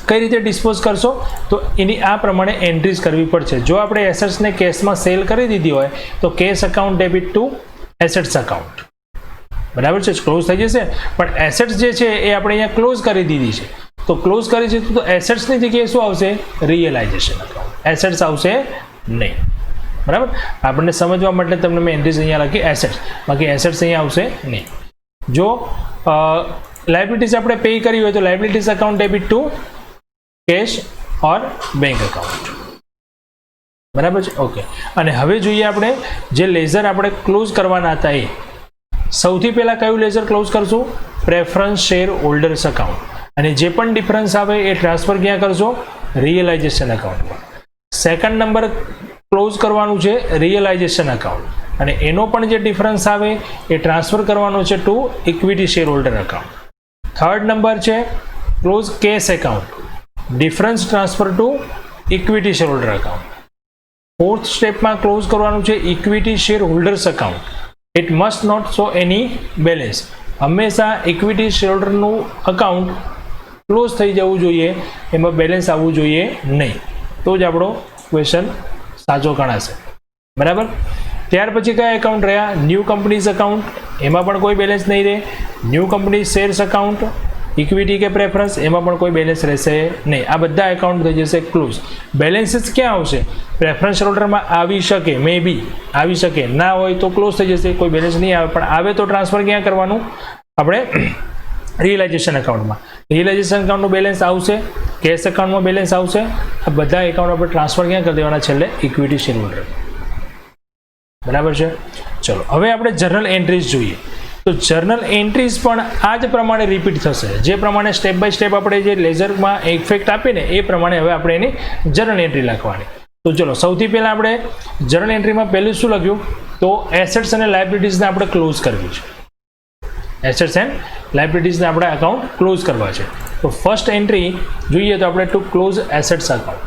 A: કઈ રીતે ડિસ્પોઝ કરશો, તો એની આ પ્રમાણે એન્ટ્રીઝ કરવી પડશે. જો આપણે એસેટ્સને કેશમાં સેલ કરી દીધી હોય તો cash account debit to assets account. બરાબર છે. ક્લોઝ થઈ જશે. પણ એસેટ્સ જે છે એ આપણે અહીંયા ક્લોઝ કરી દીધી છે, તો ક્લોઝ કરી છે તો એસેટ્સની જગ્યાએ શું આવશે? Realisation account. એસેટ્સ આવશે નહીં. બરાબર, આપણને સમજવા માટે તમને મેં એન્ટ્રીઝ અહીંયા લખી એસેટ્સ, બાકી એસેટ્સ અહીંયા આવશે નહીં. જો લાયબિલિટીઝ આપણે પે કરી હોય તો liabilities account debit to cash or bank account. બરાબર છે, ઓકે. અને હવે જોઈએ આપણે જે લેઝર આપણે ક્લોઝ કરવાના હતા એ સૌથી પહેલા કયું લેઝર ક્લોઝ કરશું? Preference share holders account. અને જે પણ ડિફરન્સ આવે એ ટ્રાન્સફર ક્યાં કરશો? રિયલાઇઝેશન અકાઉન્ટમાં. સેકન્ડ નંબર ક્લોઝ કરવાનું છે રિયલાઇઝેશન અકાઉન્ટ, અને એનો પણ જે ડિફરન્સ આવે એ ટ્રાન્સફર કરવાનો છે to equity share holder account. Third number છે close cash account, difference transfer to equity share holder account. Fourth સ્ટેપમાં ક્લોઝ કરવાનું છે equity share holders account. It must not show any balance. હંમેશા equity share હોલ્ડરનું account close થઈ જવું જોઈએ, એમાં બેલેન્સ આવવું જોઈએ નહીં, તો જ આપણો ક્વેશ્ચન સાચો ગણાશે. બરાબર. ત્યાર પછી કયા એકાઉન્ટ રહ્યા? ન્યૂ કંપનીઝ અકાઉન્ટ, એમાં પણ કોઈ બેલેન્સ નહીં રહે. New company shares account, equity કે પ્રેફરન્સ, એમાં પણ કોઈ બેલેન્સ રહેશે નહીં. આ બધા એકાઉન્ટ થઈ જશે ક્લોઝ. બેલેન્સીસ ક્યાં આવશે? પ્રેફરન્સ હોલ્ડરમાં આવી શકે, મે બી આવી શકે, ના હોય તો ક્લોઝ થઈ જશે, કોઈ બેલેન્સ નહીં આવે. પણ આવે તો ટ્રાન્સફર ક્યાં કરવાનું? આપણે રિયલાઇઝેશન અકાઉન્ટમાં. રિયલાઇઝેશન અકાઉન્ટનું બેલેન્સ આવશે, કેશ એકાઉન્ટમાં બેલેન્સ આવશે. આ બધા એકાઉન્ટ આપણે ટ્રાન્સફર ક્યાં કરી દેવાના? છેલ્લે ઇક્વિટી શેર હોલ્ડર. બરાબર છે. ચલો હવે આપણે જર્નલ એન્ટ્રીઝ જોઈએ. તો જર્નલ એન્ટ્રીઝ પણ આ જ પ્રમાણે રિપીટ થશે. જે પ્રમાણે સ્ટેપ બાય સ્ટેપ આપણે જે લેઝરમાં ઇફેક્ટ આપીને એ પ્રમાણે હવે આપણે એની જર્નલ એન્ટ્રી લખવાની. તો ચલો સૌથી પહેલાં આપણે જર્નલ એન્ટ્રીમાં પહેલું શું લખ્યું? તો એસેટ્સ અને લાયબિલિટીઝને આપણે ક્લોઝ કરવી છે. એસેટ્સ એન્ડ લાયબિલિટીઝને આપણે અકાઉન્ટ ક્લોઝ કરવા છે. તો ફર્સ્ટ એન્ટ્રી જોઈએ તો આપણે ટુ ક્લોઝ એસેટ્સ અકાઉન્ટ.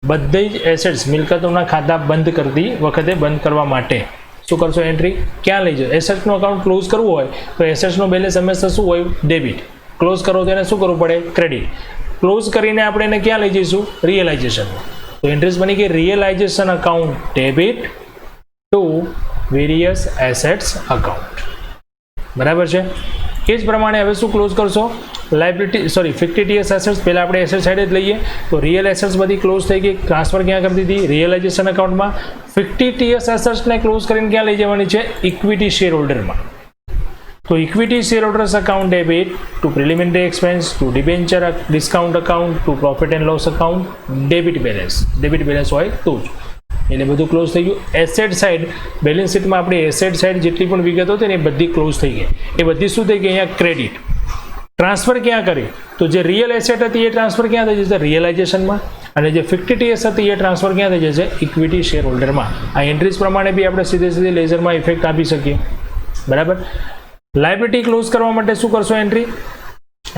A: બધી જ એસેટ્સ મિલકતોના ખાતા બંધ કરતી વખતે બંધ કરવા માટે શું કરશો? એન્ટ્રી ક્યાં લઈ જાઓ? એસેટ્સનું અકાઉન્ટ ક્લોઝ કરવું હોય તો એસેટ્સનો બેલેન્સ હંમેશા શું હોય? ડેબિટ. ક્લોઝ કરો તો એને શું કરવું પડે? ક્રેડિટ. ક્લોઝ કરીને આપણે એને ક્યાં લઈ જઈશું? રિયલાઇઝેશનમાં. તો એન્ટ્રીઝ બની ગઈ realisation account debit to various assets account. બરાબર છે. એ જ પ્રમાણે હવે શું ક્લોઝ કરશો? Fictitious assets. પહેલાં આપણે એસેટ સાઈડ જ લઈએ તો રિયલ એસેટ્સ બધી ક્લોઝ થઈ ગઈ, ટ્રાન્સફર ક્યાં કરી દીધી? રિયલાઇઝેશન અકાઉન્ટમાં. ફિક્ટિટિયસ એસેટ્સને ક્લોઝ કરીને ક્યાં લઈ જવાની છે? ઇક્વિટી શેર હોલ્ડરમાં. તો equity share holders account debit to preliminary expense to debenture discount account to profit and loss account debit balance. Debit balance હોય તો જ, એટલે બધું ક્લોઝ થઈ ગયું. એસેટ સાઈડ બેલેન્સ શીટમાં આપણી એસેટ સાઈડ જેટલી પણ વિગતો હતી ને એ બધી ક્લોઝ થઈ ગઈ. એ બધી શું થઈ ગઈ? અહીંયા ક્રેડિટ. ટ્રાન્સફર ક્યાં કરી? તો જે રિયલ એસેટ હતી એ ટ્રાન્સફર ક્યાં થઈ જશે? રિયલાઇઝેશનમાં. અને જે ફિક્ટિટિયસ હતી એ ટ્રાન્સફર ક્યાં થઈ જશે? ઇક્વિટી શેર હોલ્ડરમાં. આ એન્ટ્રીઝ પ્રમાણે બી આપણે સીધે લેઝરમાં ઇફેક્ટ આપી શકીએ. બરાબર. લાયબિલિટી ક્લોઝ કરવા માટે શું કરશો? એન્ટ્રી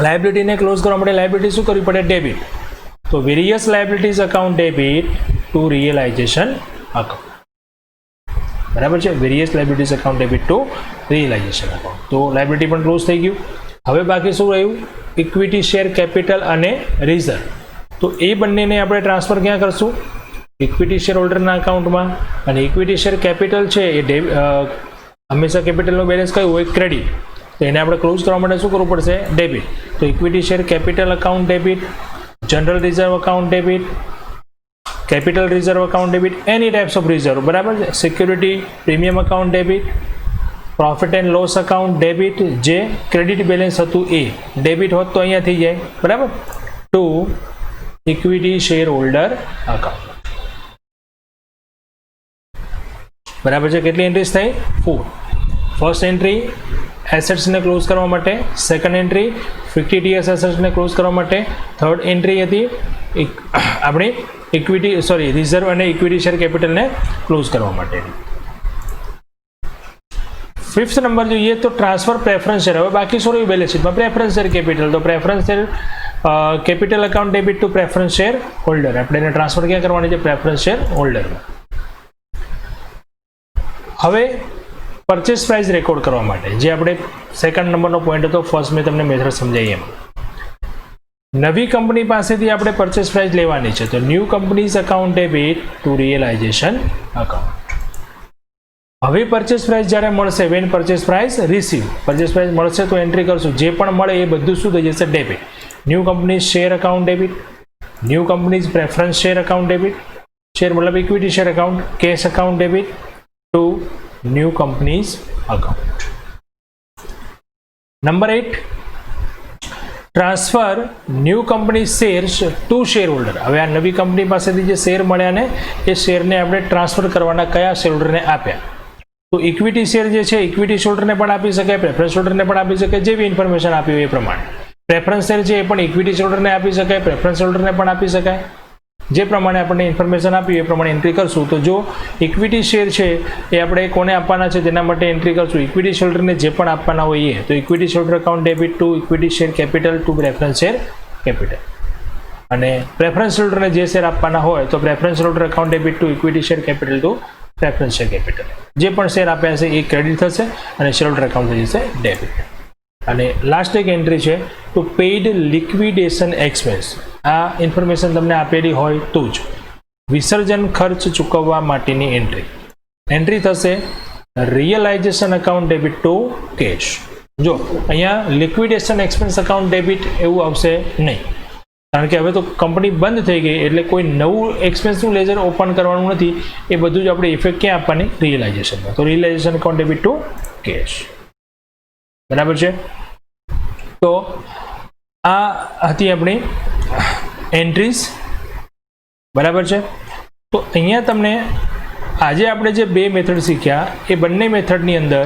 A: લાયબિલિટીને ક્લોઝ કરવા માટે લાયબિલિટી શું કરવી પડે? ડેબિટ. તો various liabilities account debit to realisation account. બરાબર છે. Various liabilities account debit to realisation account. તો લાયબિલિટી પણ ક્લોઝ થઈ ગયું. હવે બાકી શું રહ્યું? ઇક્વિટી શેર કેપિટલ અને રિઝર્વ. તો એ બંનેને આપણે ટ્રાન્સફર ક્યાં કરશું? ઇક્વિટી શેર હોલ્ડરના અકાઉન્ટમાં. અને ઇક્વિટી શેર કેપિટલ છે એ હંમેશા કેપિટલનું બેલેન્સ કયું હોય? ક્રેડિટ. તો એને આપણે ક્લોઝ કરવા માટે શું કરવું પડશે? ડેબિટ. તો equity share capital account debit, general reserve account debit, capital reserve account debit, any types of reserve. બરાબર છે. Security premium account debit, profit and loss account debit, જે ક્રેડિટ બેલેન્સ હતું એ ડેબિટ હોત તો અહીંયા થઈ જાય. બરાબર. Two equity share holder account. બરાબર છે. કેટલી એન્ટ્રીઝ થઈ? 4. ફર્સ્ટ એન્ટ્રી એસેટ્સને ક્લોઝ કરવા માટે, સેકન્ડ એન્ટ્રી ફિક્ટિટિયસ એસેટ્સને ક્લોઝ કરવા માટે, થર્ડ એન્ટ્રી હતી આપણી રિઝર્વ અને ઇક્વિટી શેર કેપિટલને ક્લોઝ કરવા માટે. ફિફ્થ નંબર જોઈએ તો ટ્રાન્સફર પ્રેફરન્સ શેર. હવે બાકી શું રહ્યું બેલેન્સ શીટમાં? Preference share capital. તો preference share capital account debit to preference share holder. આપણે એને ટ્રાન્સફર ક્યાં કરવાની છે? પ્રેફરન્સ શેર હોલ્ડરમાં. હવે પરચેસ પ્રાઇસ રેકોર્ડ કરવા માટે જે આપણે સેકન્ડ નંબરનો પોઈન્ટ હતો, ફર્સ્ટ મેં તમને મેથડ સમજાવી એમ. નવી કંપની પાસેથી આપણે પરચેસ પ્રાઇસ લેવાની છે. તો new companies account debit to realisation account. હવે પરચેસ પ્રાઇસ જ્યારે મળશે, when purchase price receive, purchase price મળશે તો એન્ટ્રી કરશું. જે પણ મળે એ બધું શું થઈ જશે? Debit. New companies share account debit, new companies preference share account debit, share मतलब equity share account, cash account debit to new companies account. Number 8, transfer new company shares to share holder. હવે આ નવી company પાસેથી જે share મળ્યા ને એ શેરને આપણે transfer કરવાના કયા શેર હોલ્ડરને આપ્યા. તો ઇક્વિટી શેર જે છે ઇક્વિટી હોલ્ડરને પણ આપી શકાય, પ્રેફરન્સ હોલ્ડરને પણ આપી શકાય, જેવી ઇન્ફોર્મેશન આપી હોય એ પ્રમાણે. પ્રેફરન્સ શેર છે એ પણ ઇક્વિટી હોલ્ડરને આપી શકાય, પ્રેફરન્સ હોલ્ડરને પણ આપી શકાય. જે પ્રમાણે આપણને ઇન્ફોર્મેશન આપી એ પ્રમાણે એન્ટ્રી કરશું. તો જો ઇક્વિટી શેર છે એ આપણે કોને આપવાના છે તેના માટે એન્ટ્રી કરશું. ઇક્વિટી હોલ્ડરને જે પણ આપવાના હોય એ, તો equity holder account debit to equity share capital to preference share capital. અને પ્રેફરન્સ હોલ્ડરને જે શેર આપવાના હોય તો preference holder account debit to equity share capital to preference share capital. જે પણ શેર આપ્યા છે એ ક્રેડિટ થશે અને શેર હોલ્ડર અકાઉન્ટ થઈ જશે ડેબિટ. અને લાસ્ટ એક એન્ટ્રી છે ટુ પેઇડ લિક્વિડેશન એક્સપેન્સ. આ ઇન્ફોર્મેશન તમને આપેલી હોય તો જ વિસર્જન ખર્ચ ચૂકવવા માટેની એન્ટ્રી થશે realisation account debit to cash. જો અહીંયા લિક્વિડેશન એક્સપેન્સ અકાઉન્ટ ડેબિટ એવું આવશે નહીં, કારણ કે હવે તો કંપની બંધ થઈ ગઈ એટલે કોઈ નવું એક્સપેન્સનું લેજર ઓપન કરવાનું નથી. એ બધું જ આપણે ઇફેક્ટ ક્યાં આપવાની? રિયલાઇઝેશનમાં. તો realisation account debit to cash. બરાબર છે. તો આ હતી આપણી એન્ટ્રીઝ. બરાબર છે. તો અહીંયા તમને આજે આપણે જે બે મેથડ શીખ્યા એ બંને મેથડની અંદર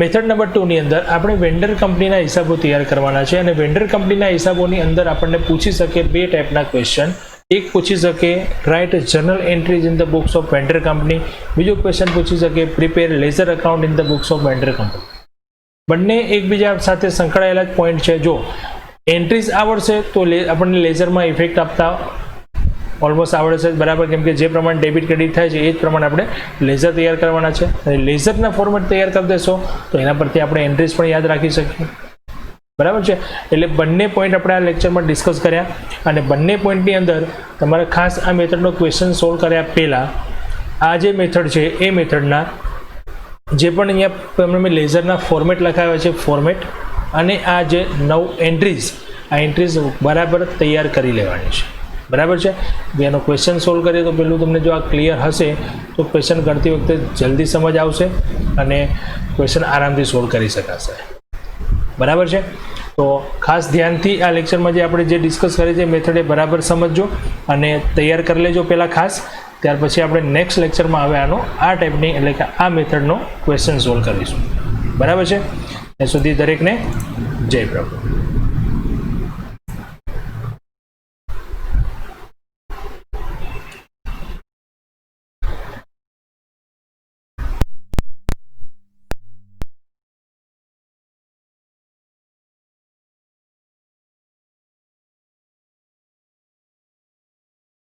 A: મેથડ નંબર 2 ની અંદર આપણે વેન્ડર કંપનીના હિસાબો તૈયાર કરવાના છે. અને વેન્ડર કંપનીના હિસાબોની અંદર આપણને પૂછી શકે બે ટાઈપના ક્વેશ્ચન. એક પૂછી શકે write journal entries in the books of vendor company. બીજો ક્વેશ્ચન પૂછી શકે prepare ledger account in the books of vendor company. બંને એકબીજા સાથે સંકળાયેલા જ પોઈન્ટ છે. જો એન્ટ્રીઝ આવડશે તો આપણને લેઝરમાં ઇફેક્ટ આપતા ઓલમોસ્ટ આવડશે જ. બરાબર, કેમ કે જે પ્રમાણે ડેબિટ ક્રેડિટ થાય છે એ જ પ્રમાણે આપણે લેઝર તૈયાર કરવાના છે. અને લેઝરના ફોર્મેટ તૈયાર કરી દેશો તો એના પરથી આપણે એન્ટ્રીઝ પણ યાદ રાખી શકીએ. બરાબર છે. એટલે બંને પોઈન્ટ આપણે આ લેક્ચરમાં ડિસ્કસ કર્યા. અને બંને પોઈન્ટની અંદર તમારે ખાસ આ મેથડનો ક્વેશ્ચન સોલ્વ કર્યા પહેલાં આ જે મેથડ છે એ મેથડના જે પણ અહીંયા તમને લેઝરના ફોર્મેટ લખાવ્યા છે ફોર્મેટ અને આ જે 9 એન્ટ્રીઝ આ એન્ટ્રીઝ બરાબર તૈયાર કરી લેવાની છે. બરાબર છે. એનો ક્વેશ્ચન સોલ્વ કરીએ તો પહેલું તમને જો આ ક્લિયર હશે તો ક્વેશ્ચન કરતી વખતે જલ્દી સમજ આવશે અને ક્વેશ્ચન આરામથી સોલ્વ કરી શકાશે. બરાબર છે. તો ખાસ ધ્યાનથી આ લેક્ચરમાં જે આપણે જે ડિસ્કસ કરી છે મેથડ એ બરાબર સમજજો અને તૈયાર કરી લેજો પહેલાં ખાસ. ત્યાર પછી આપણે નેક્સ્ટ લેક્ચરમાં હવે આનો આ ટાઈપની એટલે કે આ મેથડનો ક્વેશ્ચન સોલ્વ કરીશું. બરાબર છે. ત્યાં સુધી દરેકને જય પ્રભુ.